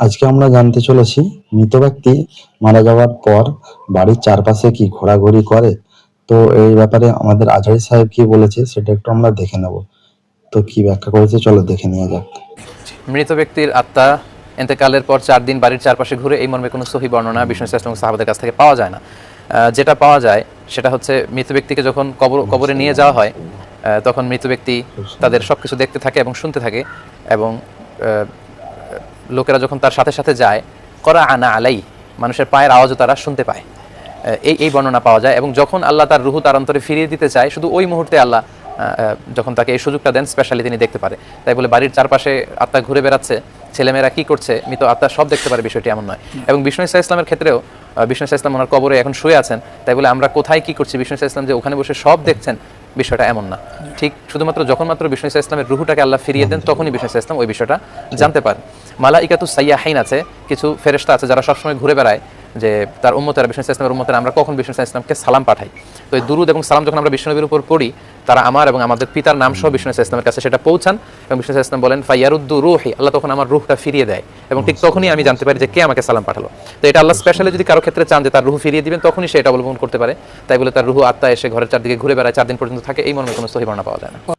আজকে আমরা জানতে চলেছি মৃত ব্যক্তি মারা যাওয়ার পর বাড়ির চারপাশে কি ঘোরাঘুরি করে। তো এই ব্যাপারে আমাদের আজহারী সাহেব কি বলেছে সেটা একটু আমরা দেখে নেব। তো কি ব্যাখ্যা করেছে চলো দেখে নেওয়া যাক। মৃত ব্যক্তির আত্মা এতেকালের পর 4 দিন বাড়ির চারপাশে ঘুরে, এই মর্মে কোনো সহি বর্ণনা বিষ্ণু ইসলাম এবং সাহাবাদের কাছ থেকে পাওয়া যায় না। যেটা পাওয়া যায় সেটা হচ্ছে মৃত ব্যক্তিকে যখন কবরে নিয়ে যাওয়া হয় তখন মৃত ব্যক্তি তাদের সবকিছু দেখতে থাকে এবং শুনতে থাকে, এবং লোকেরা যখন তার সাথে সাথে যায় করা আনা আলাই, মানুষের পায়ের আওয়াজও তারা শুনতে পায়। এই বর্ণনা পাওয়া যায়। এবং যখন আল্লাহ তার রুহু তার অন্তরে ফিরিয়ে দিতে চায়, শুধু ওই মুহূর্তে আল্লাহ যখন তাকে এই সুযোগটা দেন, স্পেশালি তিনি দেখতে পারে। তাই বলে বাড়ির চারপাশে আত্মা ঘুরে বেড়াচ্ছে, ছেলেমেয়েরা কি করছে, মৃত আত্মা সব দেখতে পারে, বিষয়টি এমন নয়। এবং বিষ্ণু ইসলামের ক্ষেত্রেও বিষ্ণু ইসলাম ওনার কবরে এখন শুয়ে আছেন, তাই বলে আমরা কোথায় কি করছি বিষ্ণু ইসলাম যে ওখানে বসে সব দেখছেন, বিষয়টা এমন না। ঠিক শুধুমাত্র যখন মাত্র বিষ্ণু ইসলামের রুহুটাকে আল্লাহ ফিরিয়ে দেন তখনই বিষ্ণু ইসলাম ওই বিষয়টা জানতে পারেন। মালাইকাতু সাইয়াহিন আছে, কিছু ফেরেশতা আছে যারা সবসময় ঘুরে বেড়ায় যে তার উম্মতেরা, বিষ্ণু ইসলামের উম্মতেরা আমরা কখন বিষ্ণু ইসলামকে সালাম পাঠাই। তো এই দুরুদ এবং সালাম যখন আমরা বিষ্ণু নবীর উপর পড়ি, তারা আমার এবং আমাদের পিতার নাম সহ বিষ্ণু ইসলামের কাছে সেটা পৌঁছান, এবং বিষ্ণু ইসলাম বলেন ফাইয়ারুদ্দু রুহি, আল্লাহ তখন আমার রুহটা ফিরিয়ে দেয়, এবং ঠিক তখনই আমি জানতে পারি যে কে আমাকে সালাম পাঠালো। তো এটা আল্লাহ স্পেশালি যদি কারো ক্ষেত্রে চান যে তার রুহু ফিরিয়ে দিবেন, তখনই সে এটা অবলম্বন করতে পারে। তাই বলে তার রুহু আত্মা এসে ঘরের চারদিকে ঘুরে বেড়ায়, 4 দিন পর্যন্ত থাকে, এই মর্মে কোনো সহি বর্ণনা পাওয়া যায় না।